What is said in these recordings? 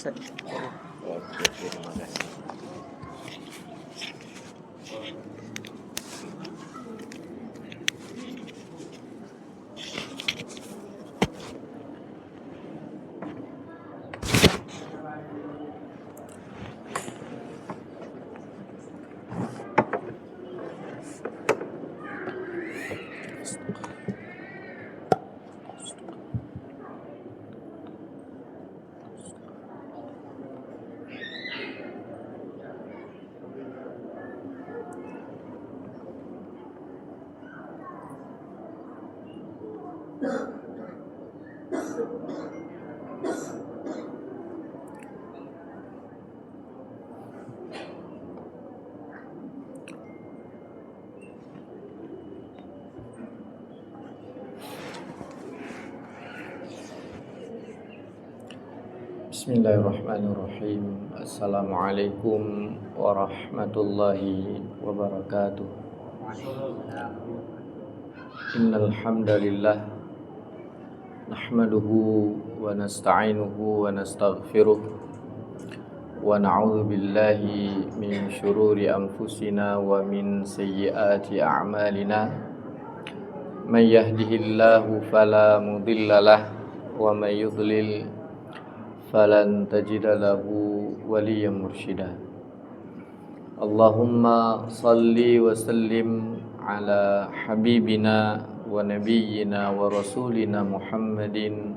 Oke, terima kasih. Bismillahirrahmanirrahim. Assalamualaikum warahmatullahi wabarakatuh. Innal hamdalillah nahmaduhu wa nasta'inuhu wa nastaghfiruh wa na'udzu billahi min shururi anfusina wa min sayyiati a'malina. May yahdihillahu fala mudhillalah wa may yudlil falan tajida lahu waliyan mursyida. Allahumma salli wa sallim ala habibina wa nabiyyina wa rasulina Muhammadin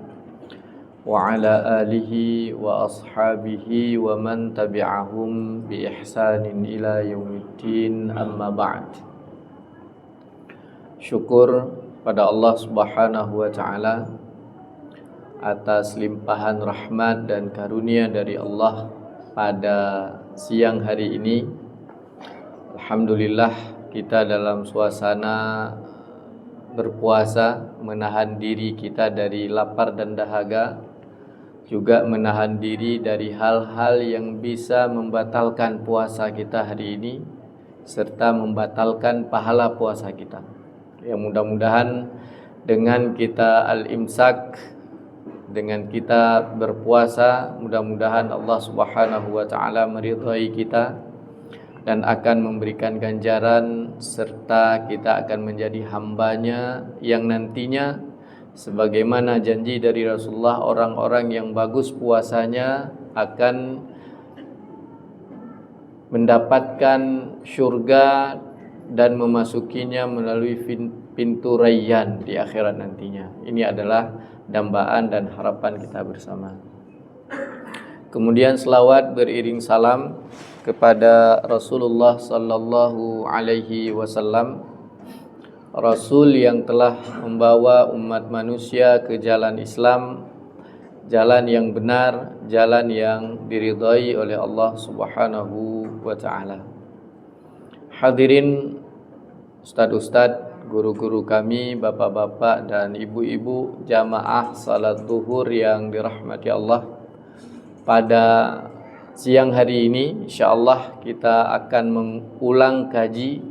wa ala alihi wa ashabihi wa man tabi'ahum bi ihsanin ila yaumiddin, amma ba'd. Syukur pada Allah Subhanahu wa ta'ala atas limpahan rahmat dan karunia dari Allah pada siang hari ini. Alhamdulillah kita dalam suasana berpuasa, menahan diri kita dari lapar dan dahaga, juga menahan diri dari hal-hal yang bisa membatalkan puasa kita hari ini, serta membatalkan pahala puasa kita. Yang mudah-mudahan dengan kita al-imsak, dengan kita berpuasa, mudah-mudahan Allah Subhanahu wa ta'ala meridhai kita dan akan memberikan ganjaran, serta kita akan menjadi hambanya yang nantinya sebagaimana janji dari Rasulullah, orang-orang yang bagus puasanya akan mendapatkan syurga dan memasukinya melalui pintu Rayyan di akhirat nantinya. Ini adalah dambaan dan harapan kita bersama. Kemudian selawat beriring salam kepada Rasulullah sallallahu alaihi wasallam, Rasul yang telah membawa umat manusia ke jalan Islam, jalan yang benar, jalan yang diridhai oleh Allah Subhanahu wa ta'ala. Hadirin ustadz-ustadz, guru-guru kami, bapak-bapak dan ibu-ibu jamaah salat zuhur yang dirahmati Allah. Pada siang hari ini insyaallah kita akan mengulang kaji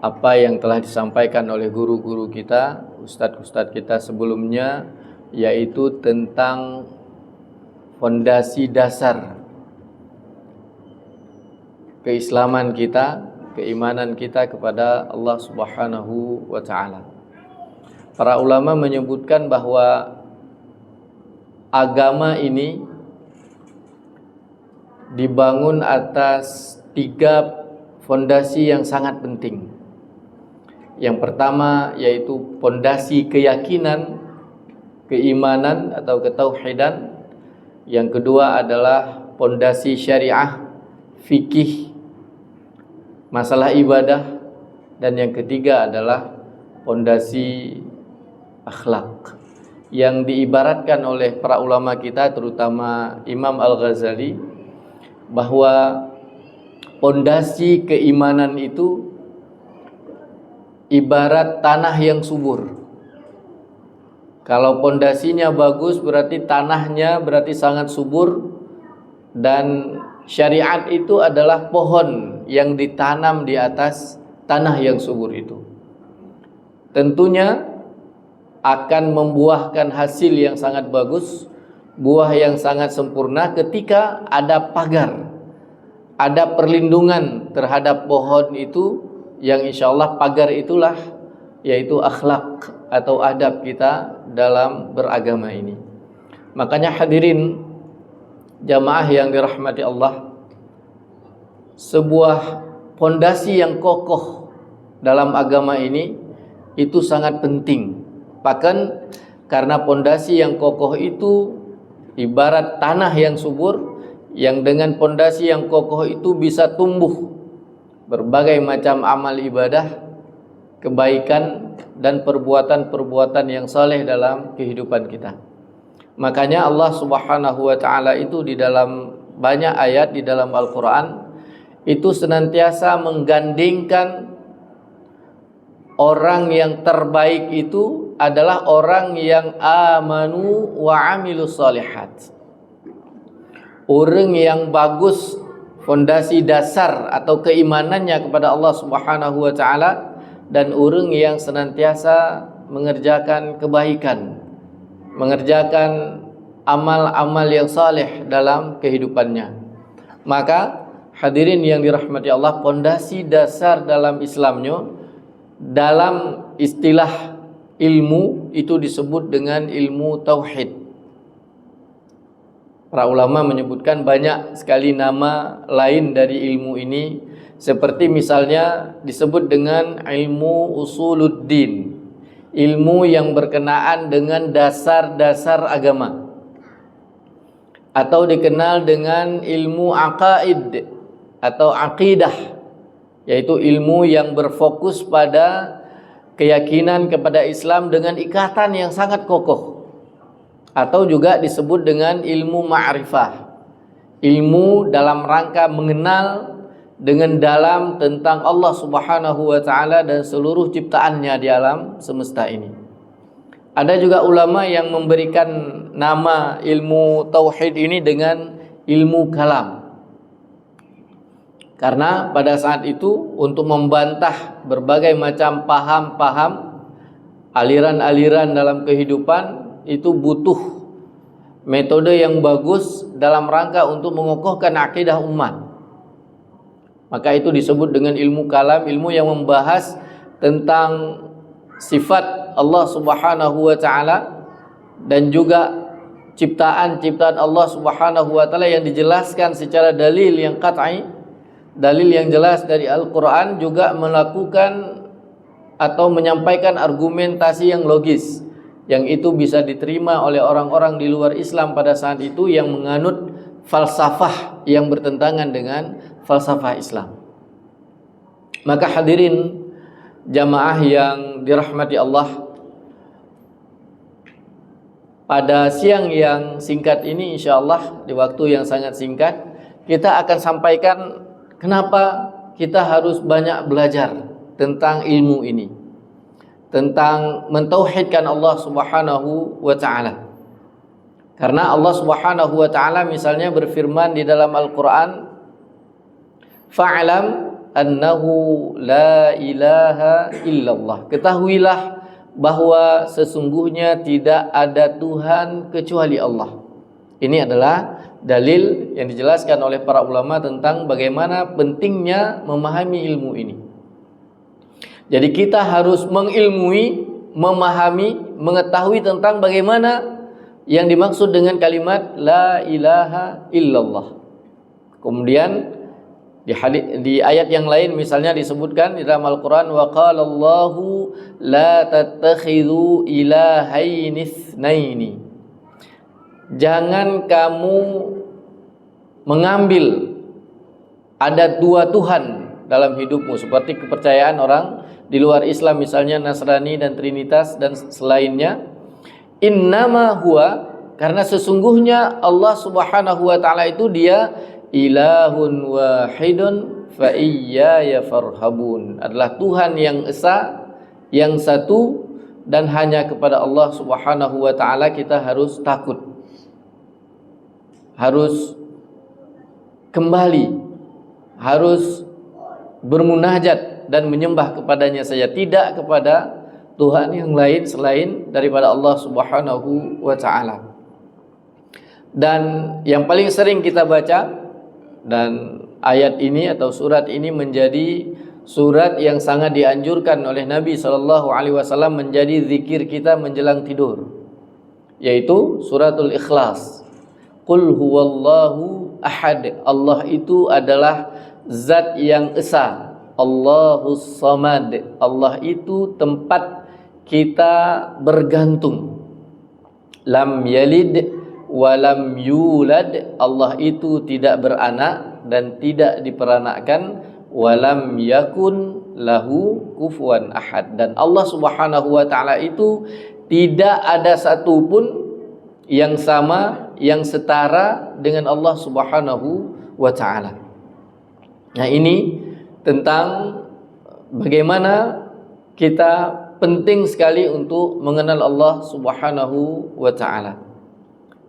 apa yang telah disampaikan oleh guru-guru kita, ustadz-ustadz kita sebelumnya, yaitu tentang fondasi dasar keislaman kita, keimanan kita kepada Allah Subhanahu wa ta'ala. Para ulama menyebutkan bahwa agama ini dibangun atas 3 fondasi yang sangat penting. Yang pertama yaitu fondasi keyakinan, keimanan atau ketauhidan. Yang kedua adalah fondasi syariah, fikih, masalah ibadah, dan yang ketiga adalah fondasi akhlak yang diibaratkan oleh para ulama kita, terutama Imam Al-Ghazali, bahwa fondasi keimanan itu ibarat tanah yang subur. Kalau fondasinya bagus berarti tanahnya berarti sangat subur, dan syariat itu adalah pohon yang ditanam di atas tanah yang subur itu. Tentunya akan membuahkan hasil yang sangat bagus buah yang sangat sempurna ketika ada pagar, ada perlindungan terhadap pohon itu, yang insya Allah pagar itulah yaitu akhlak atau adab kita dalam beragama ini. Makanya hadirin jamaah yang dirahmati Allah, sebuah pondasi yang kokoh dalam agama ini itu sangat penting. Bahkan karena pondasi yang kokoh itu ibarat tanah yang subur, yang dengan pondasi yang kokoh itu bisa tumbuh berbagai macam amal ibadah, kebaikan dan perbuatan-perbuatan yang saleh dalam kehidupan kita. Makanya Allah Subhanahu wa taala itu di dalam banyak ayat di dalam Al-Qur'an itu senantiasa menggandingkan orang yang terbaik itu adalah orang yang amanu wa amilus solihat. Orang yang bagus fondasi dasar atau keimanannya kepada Allah Subhanahu wa taala, dan orang yang senantiasa mengerjakan kebaikan, mengerjakan amal-amal yang saleh dalam kehidupannya. Maka hadirin yang dirahmati Allah, fondasi dasar dalam Islamnya, dalam istilah ilmu itu disebut dengan ilmu tauhid. Para ulama menyebutkan banyak sekali nama lain dari ilmu ini, seperti misalnya disebut dengan ilmu usuluddin, ilmu yang berkenaan dengan dasar-dasar agama, atau dikenal dengan ilmu aqaid atau aqidah, yaitu ilmu yang berfokus pada keyakinan kepada Islam dengan ikatan yang sangat kokoh. Atau juga disebut dengan ilmu ma'rifah, ilmu dalam rangka mengenal dengan dalam tentang Allah Subhanahu wa taala dan seluruh ciptaannya di alam semesta ini. Ada juga ulama yang memberikan nama ilmu tauhid ini dengan ilmu kalam, karena pada saat itu untuk membantah berbagai macam paham-paham, aliran-aliran dalam kehidupan, itu butuh metode yang bagus dalam rangka untuk mengokohkan akidah umat. Maka itu disebut dengan ilmu kalam, ilmu yang membahas tentang sifat Allah Subhanahu wa taala dan juga ciptaan-ciptaan Allah Subhanahu wa taala yang dijelaskan secara dalil yang qat'i, dalil yang jelas dari Al-Qur'an, juga melakukan atau menyampaikan argumentasi yang logis, yang itu bisa diterima oleh orang-orang di luar Islam pada saat itu yang menganut falsafah yang bertentangan dengan falsafah Islam. Maka hadirin jamaah yang dirahmati Allah, pada siang yang singkat ini insyaallah, di waktu yang sangat singkat, kita akan sampaikan kenapa kita harus banyak belajar tentang ilmu ini, tentang mentauhidkan Allah Subhanahu wa taala. Karena Allah Subhanahu wa taala misalnya berfirman di dalam Al-Qur'an, "Fa'lam annahu la ilaha illallah." Ketahuilah bahwa sesungguhnya tidak ada Tuhan kecuali Allah. Ini adalah dalil yang dijelaskan oleh para ulama tentang bagaimana pentingnya memahami ilmu ini. Jadi kita harus mengilmui, memahami, mengetahui tentang bagaimana yang dimaksud dengan kalimat la ilaha illallah. Kemudian di ayat yang lain misalnya disebutkan di dalam Al-Qur'an, wa qala Allahu la tattakhidhu ilahaini itsnaini. Jangan kamu mengambil ada dua Tuhan dalam hidupmu, seperti kepercayaan orang di luar Islam misalnya Nasrani dan Trinitas dan selainnya. Innama huwa, karena sesungguhnya Allah Subhanahu wa taala itu dia ilahun wahidun fa iyaya farhabun, adalah Tuhan yang esa, yang satu, dan hanya kepada Allah Subhanahu wa taala kita harus takut, harus kembali, harus bermunajat dan menyembah kepadanya saja, tidak kepada Tuhan yang lain selain daripada Allah Subhanahu wa taala. Dan yang paling sering kita baca, dan ayat ini atau surat ini menjadi surat yang sangat dianjurkan oleh Nabi SAW menjadi zikir kita menjelang tidur, yaitu suratul Ikhlas. Qul huwallahu ahad. Allah itu adalah zat yang esa. Allahus samad. Allah itu tempat kita bergantung. Lam yalid walam yulad. Allah itu tidak beranak dan tidak diperanakkan. Walam yakun lahu kufuwan ahad. Dan Allah Subhanahu wa ta'ala itu tidak ada satupun yang sama, yang setara dengan Allah Subhanahu wa ta'ala. Nah, ini tentang bagaimana kita penting sekali untuk mengenal Allah Subhanahu wa ta'ala.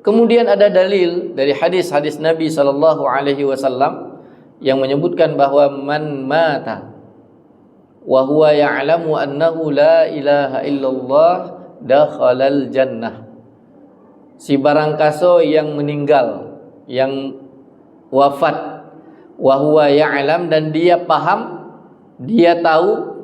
Kemudian ada dalil dari hadis-hadis Nabi SAW yang menyebutkan bahwa man mata wa huwa ya'lamu annahu la ilaha illallah dakhalal jannah. Si barang kaso yang meninggal, yang wafat, wa huwa ya'lam, dan dia paham, dia tahu,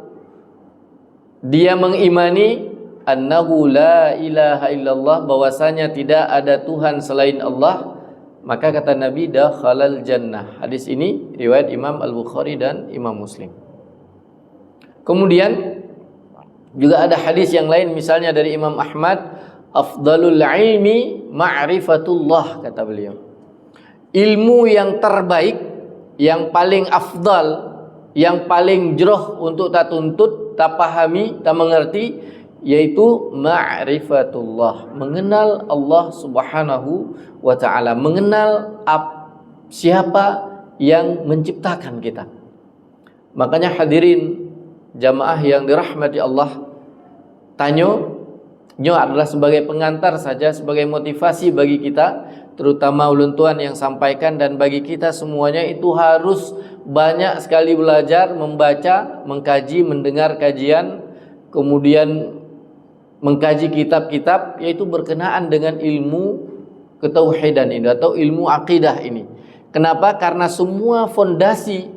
dia mengimani annahu la ilaha illallah, bahwasanya tidak ada Tuhan selain Allah, maka kata Nabi dakhalal jannah. Hadis ini riwayat Imam Al-Bukhari dan Imam Muslim. Kemudian juga ada hadis yang lain, misalnya dari Imam Ahmad, afdalul ilmi ma'rifatullah, kata beliau. Ilmu yang terbaik, yang paling afdal, yang paling jroh untuk tak tuntut, tak pahami, tak mengerti, yaitu ma'rifatullah, mengenal Allah Subhanahu wa ta'ala, mengenal siapa yang menciptakan kita. Makanya hadirin jamaah yang dirahmati Allah, Tanyo adalah sebagai pengantar saja, sebagai motivasi bagi kita, terutama ulun tuan yang sampaikan, dan bagi kita semuanya itu harus banyak sekali belajar, membaca, mengkaji, mendengar kajian, kemudian mengkaji kitab-kitab, yaitu berkenaan dengan ilmu ketauhidan ini atau ilmu akidah ini. Kenapa? Karena semua fondasi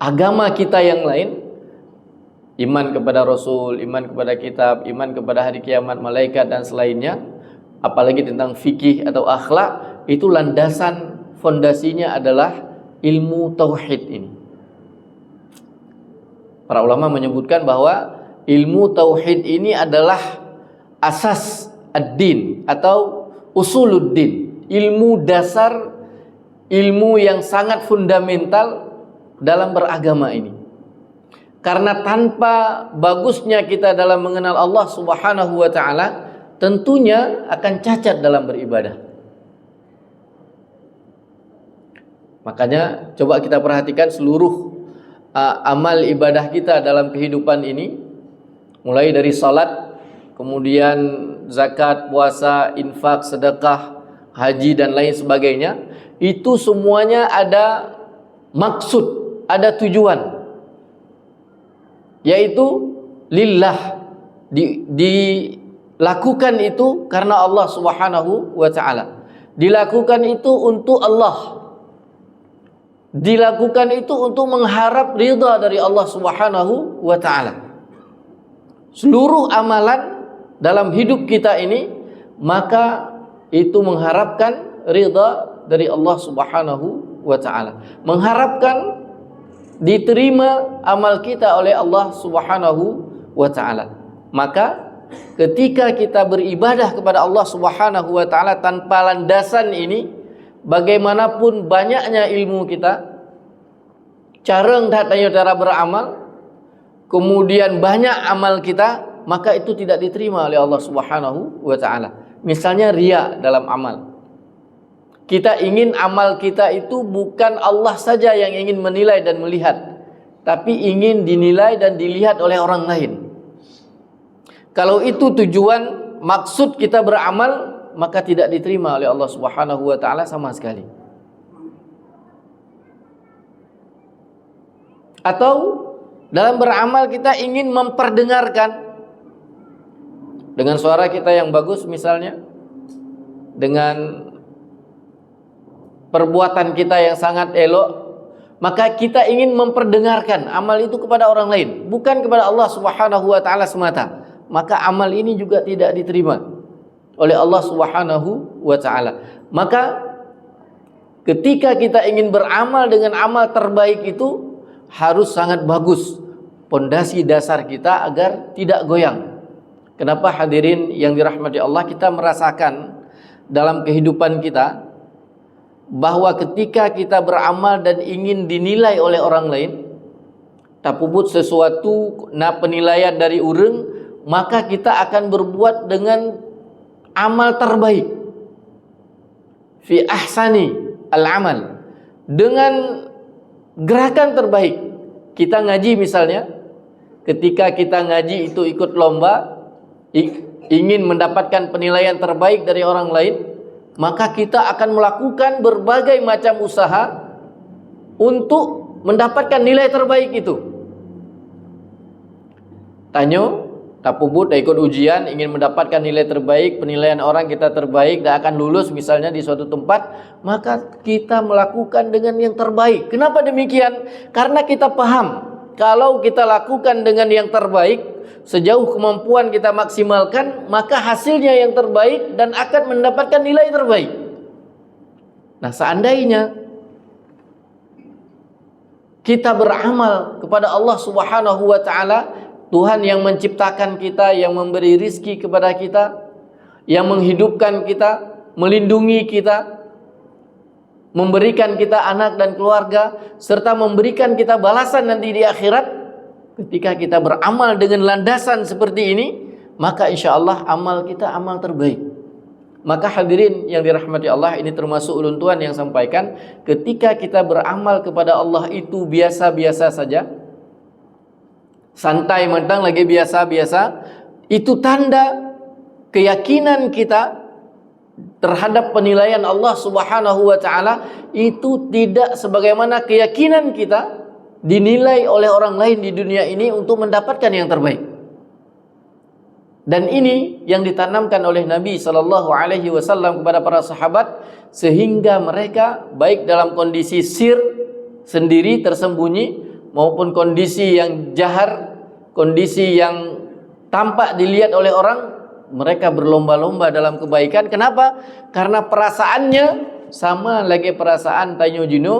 agama kita yang lain, iman kepada Rasul, iman kepada kitab, iman kepada hari kiamat, malaikat dan selainnya, apalagi tentang fikih atau akhlak, itu landasan fondasinya adalah ilmu tauhid ini. Para ulama menyebutkan bahwa ilmu tauhid ini adalah asas ad-din atau usuluddin, ilmu dasar, ilmu yang sangat fundamental dalam beragama ini. Karena tanpa bagusnya kita dalam mengenal Allah Subhanahu wa ta'ala, tentunya akan cacat dalam beribadah. Makanya coba kita perhatikan seluruh amal ibadah kita dalam kehidupan ini, mulai dari salat, kemudian zakat, puasa, infak, sedekah, haji dan lain sebagainya, itu semuanya ada maksud, ada tujuan, yaitu lillah, dilakukan itu karena Allah Subhanahu wa ta'ala, dilakukan itu untuk Allah, dilakukan itu untuk mengharap ridha dari Allah Subhanahu wa ta'ala. Seluruh amalan dalam hidup kita ini, maka itu mengharapkan ridha dari Allah Subhanahu wa ta'ala, mengharapkan diterima amal kita oleh Allah Subhanahu wa ta'ala. Maka ketika kita beribadah kepada Allah Subhanahu wa ta'ala tanpa landasan ini, bagaimanapun banyaknya ilmu kita, cara beramal, kemudian banyak amal kita, maka itu tidak diterima oleh Allah Subhanahu wa ta'ala. Misalnya riya dalam amal. Kita ingin amal kita itu bukan Allah saja yang ingin menilai dan melihat, tapi ingin dinilai dan dilihat oleh orang lain. Kalau itu tujuan maksud kita beramal, maka tidak diterima oleh Allah Subhanahu wa ta'ala sama sekali. Atau dalam beramal kita ingin memperdengarkan dengan suara kita yang bagus misalnya, dengan perbuatan kita yang sangat elok, maka kita ingin memperdengarkan amal itu kepada orang lain, bukan kepada Allah Subhanahu wa taala semata, maka amal ini juga tidak diterima oleh Allah Subhanahu wa taala. Maka ketika kita ingin beramal dengan amal terbaik itu harus sangat bagus pondasi dasar kita agar tidak goyang. Kenapa hadirin yang dirahmati Allah, kita merasakan dalam kehidupan kita bahwa ketika kita beramal dan ingin dinilai oleh orang lain, tapubut sesuatu penilaian dari urang, maka kita akan berbuat dengan amal terbaik, fi ahsani al-amal, dengan gerakan terbaik. Kita ngaji misalnya, ketika kita ngaji itu ikut lomba, ingin mendapatkan penilaian terbaik dari orang lain, maka kita akan melakukan berbagai macam usaha untuk mendapatkan nilai terbaik itu. Tanyo, tapubut ikut ujian, ingin mendapatkan nilai terbaik, penilaian orang kita terbaik dan akan lulus misalnya di suatu tempat, maka kita melakukan dengan yang terbaik. Kenapa demikian? Karena kita paham kalau kita lakukan dengan yang terbaik, sejauh kemampuan kita maksimalkan, maka hasilnya yang terbaik dan akan mendapatkan nilai terbaik. Nah, seandainya kita beramal kepada Allah Subhanahu wa taala, Tuhan yang menciptakan kita, yang memberi rizki kepada kita, yang menghidupkan kita, melindungi kita, memberikan kita anak dan keluarga, serta memberikan kita balasan nanti di akhirat. Ketika kita beramal dengan landasan seperti ini, maka insya Allah amal kita amal terbaik. Maka hadirin yang dirahmati Allah, ini termasuk ulun Tuhan yang sampaikan, ketika kita beramal kepada Allah itu biasa-biasa saja, santai mentang lagi biasa-biasa, itu tanda keyakinan kita terhadap penilaian Allah Subhanahu wa taala itu tidak sebagaimana keyakinan kita dinilai oleh orang lain di dunia ini untuk mendapatkan yang terbaik. Dan ini yang ditanamkan oleh Nabi sallallahu alaihi wasallam kepada para sahabat, sehingga mereka baik dalam kondisi sir sendiri tersembunyi maupun kondisi yang jahar, kondisi yang tampak dilihat oleh orang, mereka berlomba-lomba dalam kebaikan. Kenapa? Karena perasaannya sama lagi perasaan Tanyo Jino,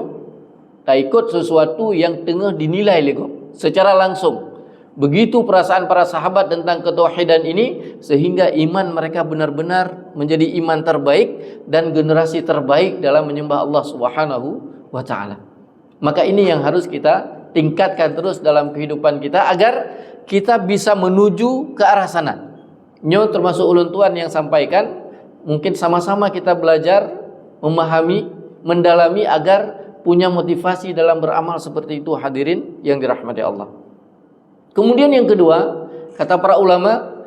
tak ikut sesuatu yang tengah dinilai lego secara langsung. Begitu perasaan para sahabat tentang ketauhidan ini, sehingga iman mereka benar-benar menjadi iman terbaik dan generasi terbaik dalam menyembah Allah Subhanahu wa taala. Maka ini yang harus kita tingkatkan terus dalam kehidupan kita agar kita bisa menuju ke arah sana. Nyo termasuk ulun Tuhan yang sampaikan, mungkin sama-sama kita belajar, memahami, mendalami agar punya motivasi dalam beramal seperti itu, hadirin yang dirahmati Allah. Kemudian yang kedua, kata para ulama,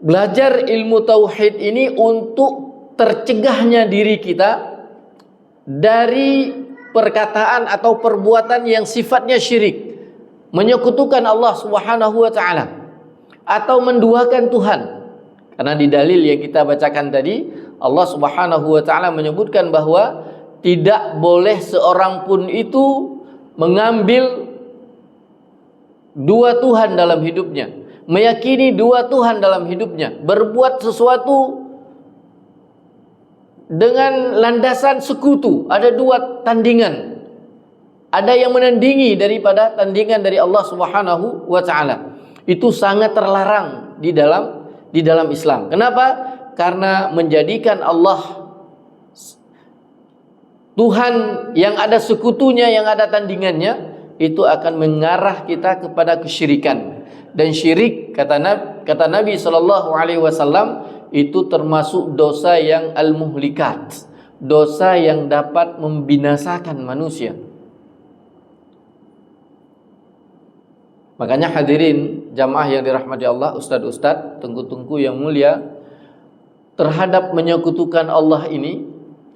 belajar ilmu tauhid ini untuk tercegahnya diri kita dari perkataan atau perbuatan yang sifatnya syirik, menyekutukan Allah Subhanahu wa taala atau menduakan Tuhan. Karena di dalil yang kita bacakan tadi, Allah Subhanahu wa taala menyebutkan bahwa tidak boleh seorang pun itu mengambil dua Tuhan dalam hidupnya, meyakini dua Tuhan dalam hidupnya, berbuat sesuatu dengan landasan sekutu. Ada dua tandingan, ada yang menandingi daripada tandingan dari Allah Subhanahu wa taala. Itu sangat terlarang di dalam Islam. Kenapa? Karena menjadikan Allah Tuhan yang ada sekutunya, yang ada tandingannya, itu akan mengarah kita kepada kesyirikan. Dan syirik, kata Nabi sallallahu alaihi wasallam, itu termasuk dosa yang al-muhlikat, dosa yang dapat membinasakan manusia. Makanya hadirin jamaah yang dirahmati Allah, ustaz-ustaz, tengku-tengku yang mulia, terhadap menyekutukan Allah ini,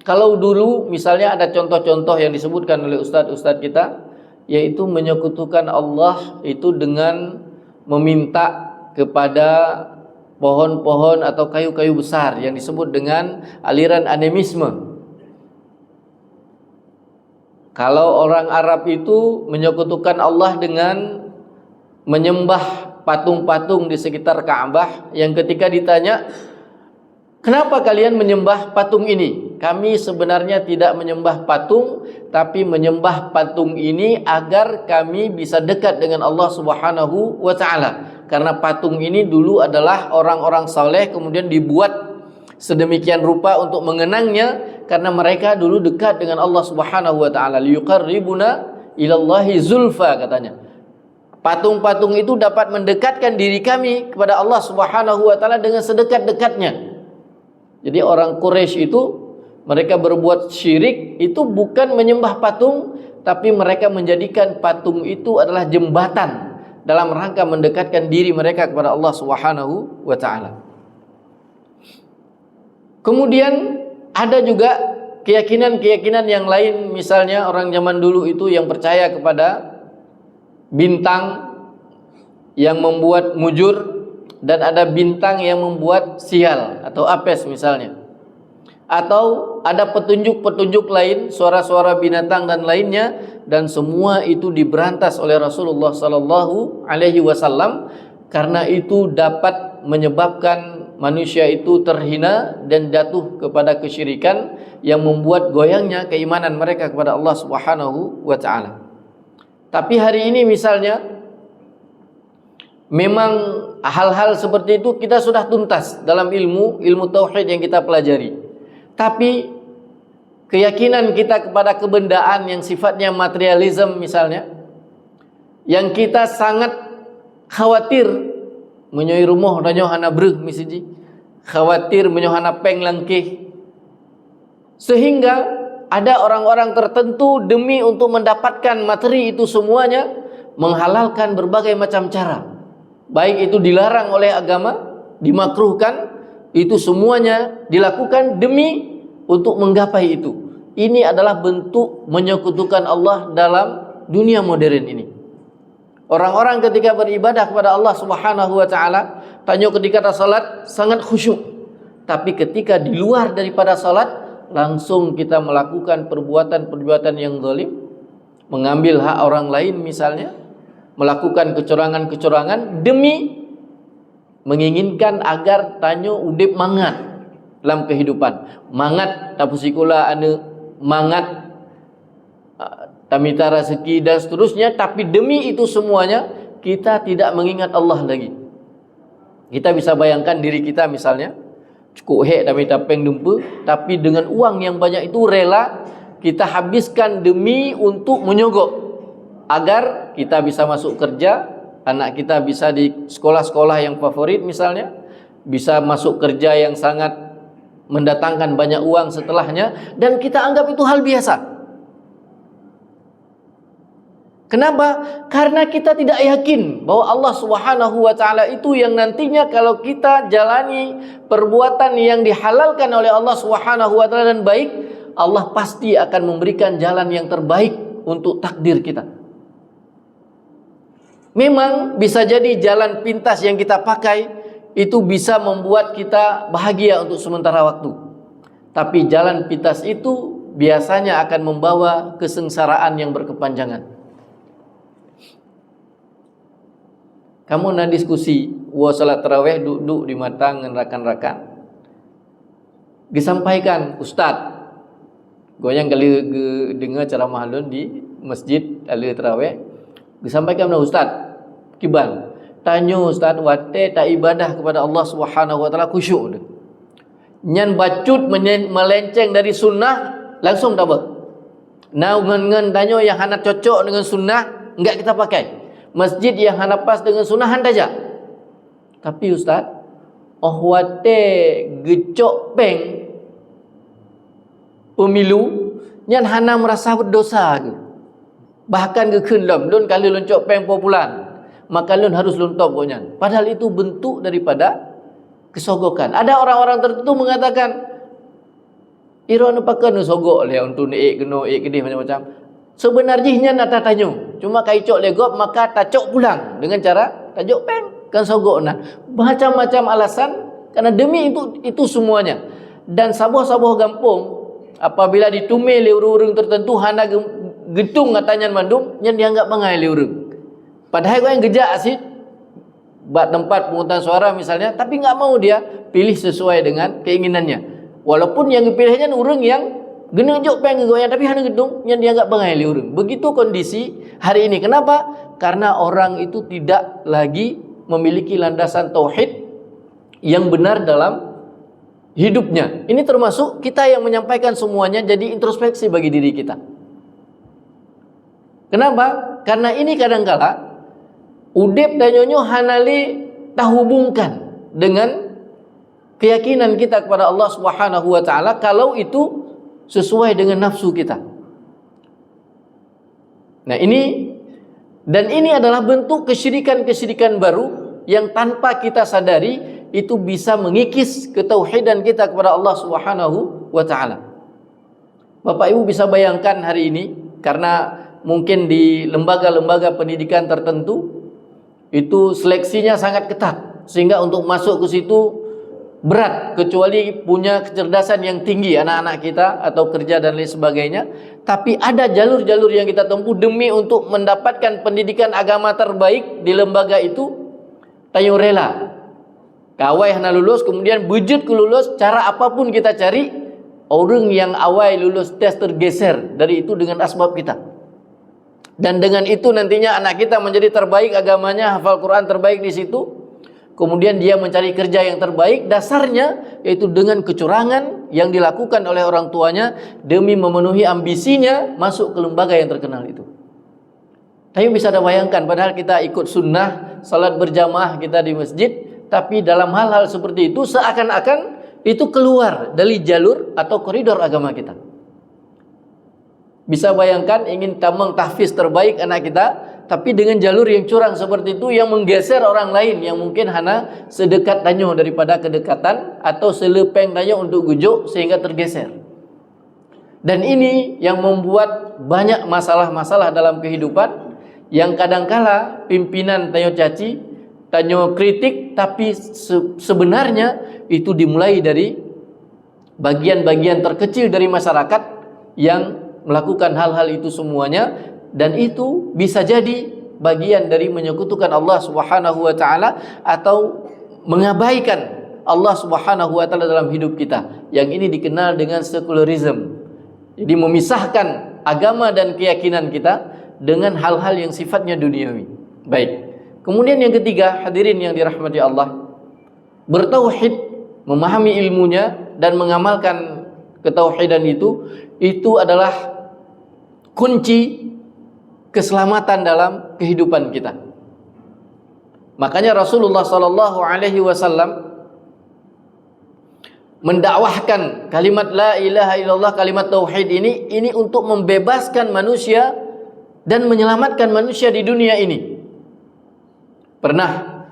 kalau dulu misalnya ada contoh-contoh yang disebutkan oleh ustaz-ustaz kita, yaitu menyekutukan Allah itu dengan meminta kepada pohon-pohon atau kayu-kayu besar yang disebut dengan aliran animisme. Kalau orang Arab itu menyekutukan Allah dengan menyembah patung-patung di sekitar Ka'bah, yang ketika ditanya, kenapa kalian menyembah patung ini? Kami sebenarnya tidak menyembah patung, tapi menyembah patung ini agar kami bisa dekat dengan Allah Subhanahu wa ta'ala. Karena patung ini dulu adalah orang-orang saleh, kemudian dibuat sedemikian rupa untuk mengenangnya, karena mereka dulu dekat dengan Allah Subhanahu wa ta'ala. Liyuqarribuna ilallahi zulfa, katanya. Patung-patung itu dapat mendekatkan diri kami kepada Allah Subhanahu wa ta'ala dengan sedekat-dekatnya. Jadi orang Quraisy itu, mereka berbuat syirik itu bukan menyembah patung, tapi mereka menjadikan patung itu adalah jembatan dalam rangka mendekatkan diri mereka kepada Allah Subhanahu wa ta'ala. Kemudian ada juga keyakinan-keyakinan yang lain, misalnya orang zaman dulu itu yang percaya kepada bintang yang membuat mujur, dan ada bintang yang membuat sial atau apes misalnya. Atau ada petunjuk-petunjuk lain, suara-suara binatang dan lainnya, dan semua itu diberantas oleh Rasulullah sallallahu alaihi wasallam, karena itu dapat menyebabkan manusia itu terhina dan jatuh kepada kesyirikan yang membuat goyangnya keimanan mereka kepada Allah Subhanahu wa ta'ala. Tapi hari ini misalnya, memang hal-hal seperti itu kita sudah tuntas dalam ilmu tauhid yang kita pelajari. Tapi keyakinan kita kepada kebendaan yang sifatnya materialisme misalnya, yang kita sangat khawatir menyoi rumah danyo hana breh misiji, khawatir menyo hana peng langkih, sehingga ada orang-orang tertentu demi untuk mendapatkan materi itu semuanya menghalalkan berbagai macam cara, baik itu dilarang oleh agama, dimakruhkan, itu semuanya dilakukan demi untuk menggapai itu. Ini adalah bentuk menyekutukan Allah dalam dunia modern ini. Orang-orang ketika beribadah kepada Allah Subhanahu wa ta'ala, tanya ketika salat sangat khusyuk, tapi ketika di luar daripada salat langsung kita melakukan perbuatan-perbuatan yang zalim, mengambil hak orang lain misalnya, melakukan kecurangan-kecurangan demi menginginkan agar tanyo udip mangat dalam kehidupan. Mangat tapusikula ane mangat tamita rezeki dan seterusnya, tapi demi itu semuanya kita tidak mengingat Allah lagi. Kita bisa bayangkan diri kita misalnya cukup hek tamita peng dumpe, tapi dengan uang yang banyak itu rela kita habiskan demi untuk menyogok agar kita bisa masuk kerja, anak kita bisa di sekolah-sekolah yang favorit misalnya, bisa masuk kerja yang sangat mendatangkan banyak uang setelahnya, dan kita anggap itu hal biasa. Kenapa? Karena kita tidak yakin bahwa Allah Subhanahu wa ta'ala itu yang nantinya kalau kita jalani perbuatan yang dihalalkan oleh Allah Subhanahu wa ta'ala dan baik, Allah pasti akan memberikan jalan yang terbaik untuk takdir kita. Memang bisa jadi jalan pintas yang kita pakai itu bisa membuat kita bahagia untuk sementara waktu, tapi jalan pintas itu biasanya akan membawa kesengsaraan yang berkepanjangan. Kamu nak diskusi wa salat tarawih duduk di matang dengan rakan-rakan, disampaikan ustaz goyang kali dengar ceramah alun di masjid ali tarawih, disampaikan oleh ustaz Kiban, tanya ustaz wate tak ibadah kepada Allah Subhanahu wa taala khusyuk tu, nyan bacut melenceng dari sunnah langsung tak apa. Nah ngan tanya yang hana cocok dengan sunnah enggak kita pakai. Masjid yang hana pas dengan sunnah handa aja. Tapi ustaz, wate gecok peng pemilu nyan hana merasa berdosa ke. Bahkan ke kendam lun kali loncok peng populan, maka lun harus luntok ponyan. Padahal itu bentuk daripada kesogokan. Ada orang-orang tertentu mengatakan iron pakai nu sogok le untuk naik kena kedih macam-macam. Sebenarnya nak tanyo, cuma kai cok legop maka tacok pulang dengan cara tajuk peng kan sogokna. Macam-macam alasan karena demi itu semuanya. Dan sabuh-sabuh gampung apabila ditumai oleh urang-urang tertentu hana getung katanya mandum yang dianggap bangai oleh urang. Padahal kau yang gejak asid buat tempat penghutang suara misalnya, tapi enggak mau dia pilih sesuai dengan keinginannya. Walaupun yang dipilihnya urang yang gena jok pengen goyang tapi hana gedung yang dianggap bangai oleh urang. Begitu kondisi hari ini. Kenapa? Karena orang itu tidak lagi memiliki landasan tauhid yang benar dalam hidupnya. Ini termasuk kita yang menyampaikan semuanya jadi introspeksi bagi diri kita. Kenapa? Karena ini kadangkala udep dan nyonyo hanali tahubungkan dengan keyakinan kita kepada Allah Subhanahu wa taala kalau itu sesuai dengan nafsu kita. Nah, ini adalah bentuk kesyirikan-kesyirikan baru yang tanpa kita sadari itu bisa mengikis ketauhidan kita kepada Allah Subhanahu wa taala. Bapak Ibu bisa bayangkan hari ini, karena mungkin di lembaga-lembaga pendidikan tertentu itu seleksinya sangat ketat sehingga untuk masuk ke situ berat, kecuali punya kecerdasan yang tinggi anak-anak kita atau kerja dan lain sebagainya. Tapi ada jalur-jalur yang kita tempuh demi untuk mendapatkan pendidikan agama terbaik di lembaga itu. Tayo rela kawai hana lulus, kemudian bujut ke lulus, cara apapun kita cari, orang yang awal lulus tes tergeser dari itu dengan asbab kita. Dan dengan itu nantinya anak kita menjadi terbaik agamanya, hafal Quran terbaik di situ. Kemudian dia mencari kerja yang terbaik, dasarnya yaitu dengan kecurangan yang dilakukan oleh orang tuanya demi memenuhi ambisinya masuk ke lembaga yang terkenal itu. Tapi bisa anda bayangkan, padahal kita ikut sunnah, salat berjamaah kita di masjid, tapi dalam hal-hal seperti itu seakan-akan itu keluar dari jalur atau koridor agama kita. Bisa bayangkan ingin tamang tahfiz terbaik anak kita, tapi dengan jalur yang curang seperti itu yang menggeser orang lain yang mungkin hanya sedekat danyo daripada kedekatan atau selepeng danyo untuk gujuk sehingga tergeser. Dan ini yang membuat banyak masalah-masalah dalam kehidupan yang kadangkala pimpinan tanyo caci, tanyo kritik, tapi sebenarnya itu dimulai dari bagian-bagian terkecil dari masyarakat yang melakukan hal-hal itu semuanya, dan itu bisa jadi bagian dari menyekutukan Allah Subhanahu wa taala atau mengabaikan Allah Subhanahu wa taala dalam hidup kita. Yang ini dikenal dengan sekularisme. Jadi memisahkan agama dan keyakinan kita dengan hal-hal yang sifatnya duniawi. Baik. Kemudian yang ketiga, hadirin yang dirahmati Allah, bertauhid, memahami ilmunya dan mengamalkan ketauhidan itu adalah kunci keselamatan dalam kehidupan kita. Makanya Rasulullah sallallahu alaihi wasallam mendakwahkan kalimat la ilaha illallah, kalimat tauhid ini untuk membebaskan manusia dan menyelamatkan manusia di dunia ini. Pernah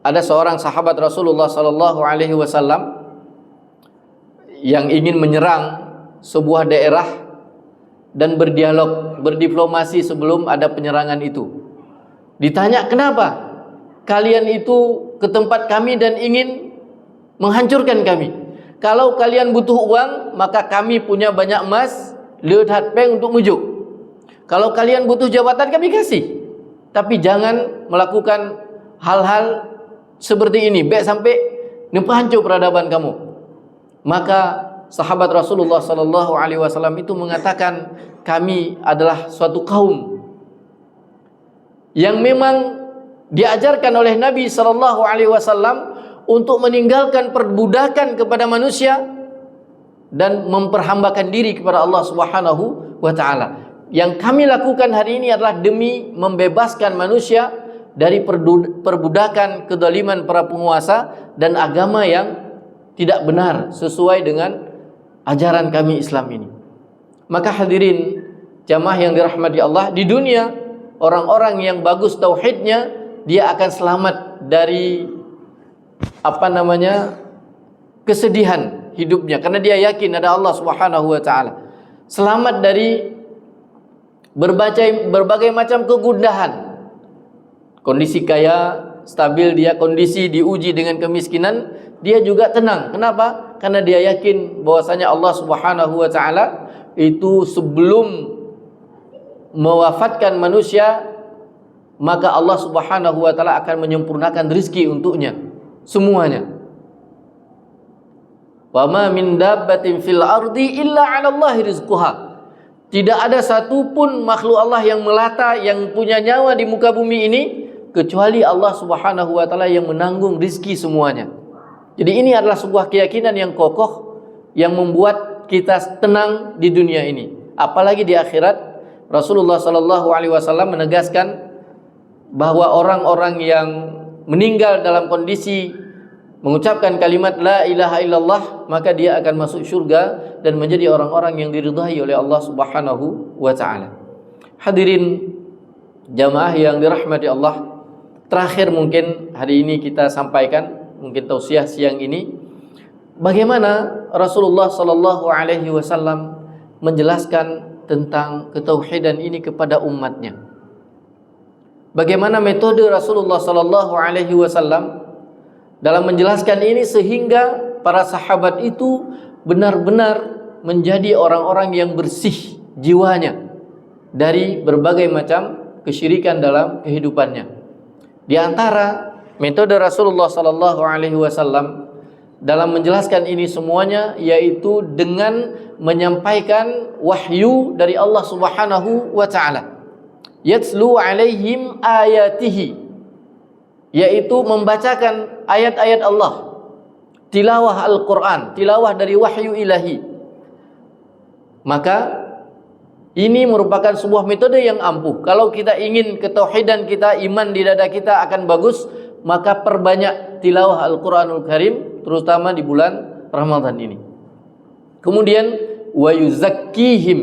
ada seorang sahabat Rasulullah sallallahu alaihi wasallam yang ingin menyerang sebuah daerah dan berdialog, berdiplomasi sebelum ada penyerangan itu. Ditanya, kenapa kalian itu ke tempat kami dan ingin menghancurkan kami? Kalau kalian butuh uang, maka kami punya banyak emas, leut hatpeng untuk mujuk. Kalau kalian butuh jabatan, kami kasih. Tapi jangan melakukan hal-hal seperti ini, baik sampai hancur peradaban kamu. Maka sahabat Rasulullah sallallahu alaihi wasallam itu mengatakan, kami adalah suatu kaum yang memang diajarkan oleh Nabi sallallahu alaihi wasallam untuk meninggalkan perbudakan kepada manusia dan memperhambakan diri kepada Allah Subhanahu wa taala. Yang kami lakukan hari ini adalah demi membebaskan manusia dari perbudakan, kezaliman para penguasa dan agama yang tidak benar sesuai dengan ajaran kami Islam ini. Maka hadirin jamaah yang dirahmati Allah, di dunia orang-orang yang bagus tauhidnya, dia akan selamat dari kesedihan hidupnya karena dia yakin ada Allah Subhanahu wa taala. Selamat dari berbagai macam kegundahan. Kondisi kaya stabil, dia kondisi diuji dengan kemiskinan, dia juga tenang. Kenapa? Karena dia yakin bahwasanya Allah Subhanahu wa taala itu sebelum mewafatkan manusia, maka Allah Subhanahu wa taala akan menyempurnakan rizki untuknya semuanya. Wa ma min dabbatin fil ardi illa 'ala Allahi rizquha. Tidak ada satupun makhluk Allah yang melata, yang punya nyawa di muka bumi ini, kecuali Allah Subhanahu wa taala yang menanggung rizki semuanya. Jadi ini adalah sebuah keyakinan yang kokoh yang membuat kita tenang di dunia ini. Apalagi di akhirat, Rasulullah sallallahu alaihi wasallam menegaskan bahwa orang-orang yang meninggal dalam kondisi mengucapkan kalimat la ilaha illallah, maka dia akan masuk surga dan menjadi orang-orang yang diridhai oleh Allah Subhanahu wa taala. Hadirin jamaah yang dirahmati Allah, terakhir mungkin hari ini kita sampaikan, mungkin tausiah siang ini, bagaimana Rasulullah sallallahu alaihi wasallam menjelaskan tentang ketauhidan ini kepada umatnya. Bagaimana metode Rasulullah sallallahu alaihi wasallam dalam menjelaskan ini sehingga para sahabat itu benar-benar menjadi orang-orang yang bersih jiwanya dari berbagai macam kesyirikan dalam kehidupannya. Di antara metode Rasulullah sallallahu alaihi wasallam dalam menjelaskan ini semuanya yaitu dengan menyampaikan wahyu dari Allah Subhanahu wa taala. Yatslu alaihim ayatihi, yaitu membacakan ayat-ayat Allah, tilawah Al-Quran, tilawah dari wahyu ilahi. Maka ini merupakan sebuah metode yang ampuh. Kalau kita ingin ketauhidan kita, iman di dada kita akan bagus, maka perbanyak tilawah Al-Quranul Karim, terutama di bulan Ramadan ini. Kemudian wa yuzakkihim,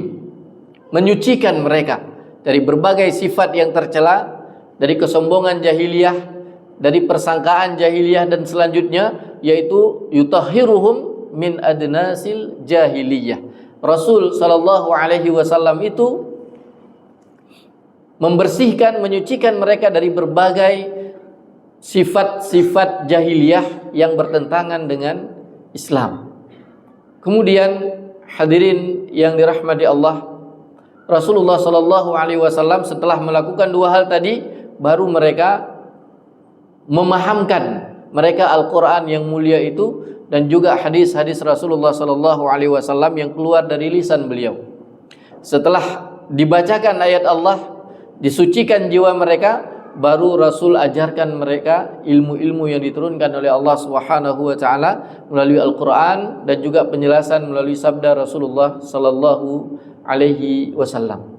menyucikan mereka dari berbagai sifat yang tercela, dari kesombongan jahiliyah, dari persangkaan jahiliyah dan selanjutnya, yaitu yutahhiruhum min adnasil jahiliyah. Rasul sallallahu alaihi wasallam itu membersihkan, menyucikan mereka dari berbagai sifat-sifat jahiliyah yang bertentangan dengan Islam. Kemudian hadirin yang dirahmati Allah, Rasulullah sallallahu alaihi wasallam setelah melakukan dua hal tadi, baru mereka memahamkan mereka Al-Quran yang mulia itu dan juga hadis-hadis Rasulullah sallallahu alaihi wasallam yang keluar dari lisan beliau. Setelah dibacakan ayat Allah, disucikan jiwa mereka, baru Rasul ajarkan mereka ilmu-ilmu yang diturunkan oleh Allah Subhanahu wa taala melalui Al-Quran dan juga penjelasan melalui sabda Rasulullah sallallahu alaihi wasallam.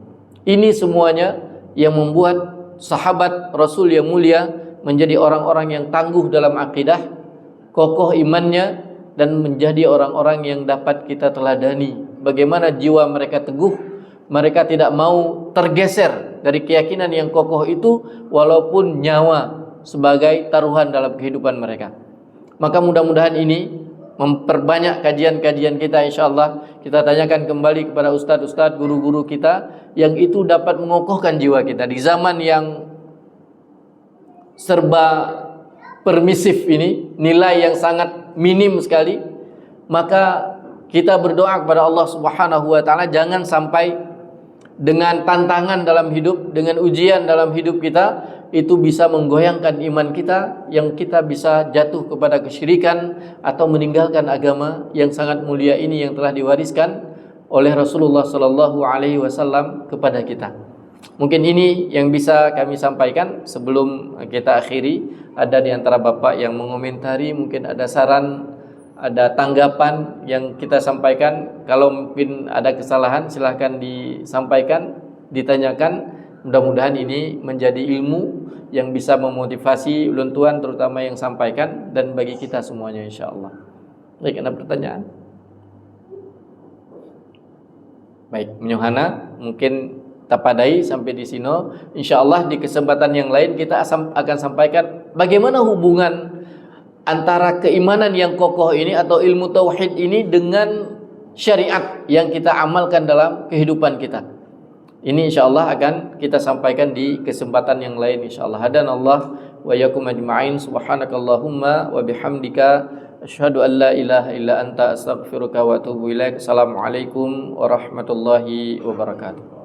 Ini semuanya yang membuat sahabat Rasul yang mulia menjadi orang-orang yang tangguh dalam akidah, kokoh imannya, dan menjadi orang-orang yang dapat kita teladani. Bagaimana jiwa mereka teguh, mereka tidak mau tergeser dari keyakinan yang kokoh itu, walaupun nyawa sebagai taruhan dalam kehidupan mereka. Maka mudah-mudahan ini memperbanyak kajian-kajian kita, insyaallah. Kita tanyakan kembali kepada ustadz-ustadz, guru-guru kita, yang itu dapat mengokohkan jiwa kita di zaman yang serba permisif ini, nilai yang sangat minim sekali. Maka kita berdoa kepada Allah Subhanahu wa taala, jangan sampai dengan tantangan dalam hidup, dengan ujian dalam hidup kita, itu bisa menggoyangkan iman kita, yang kita bisa jatuh kepada kesyirikan atau meninggalkan agama yang sangat mulia ini yang telah diwariskan oleh Rasulullah sallallahu alaihi wasallam kepada kita. Mungkin ini yang bisa kami sampaikan sebelum kita akhiri. Ada di antara Bapak yang mengomentari, mungkin ada saran, ada tanggapan yang kita sampaikan. Kalau mungkin ada kesalahan, silahkan disampaikan, ditanyakan. Mudah-mudahan ini menjadi ilmu yang bisa memotivasi ulun tuan, terutama yang sampaikan, dan bagi kita semuanya insyaallah. Baik, ada pertanyaan? Baik, Menyohana, mungkin tapadai sampai di sini. Insyaallah di kesempatan yang lain kita akan sampaikan bagaimana hubungan antara keimanan yang kokoh ini atau ilmu tauhid ini dengan syariat yang kita amalkan dalam kehidupan kita. Ini insyaallah akan kita sampaikan di kesempatan yang lain insyaallah. Hadanallah wa iyyakum ajma'in. Subhanakallahumma wa bihamdika asyhadu an la ilaha illa anta astaghfiruka wa atubu ilaik. Assalamualaikum warahmatullahi wabarakatuh.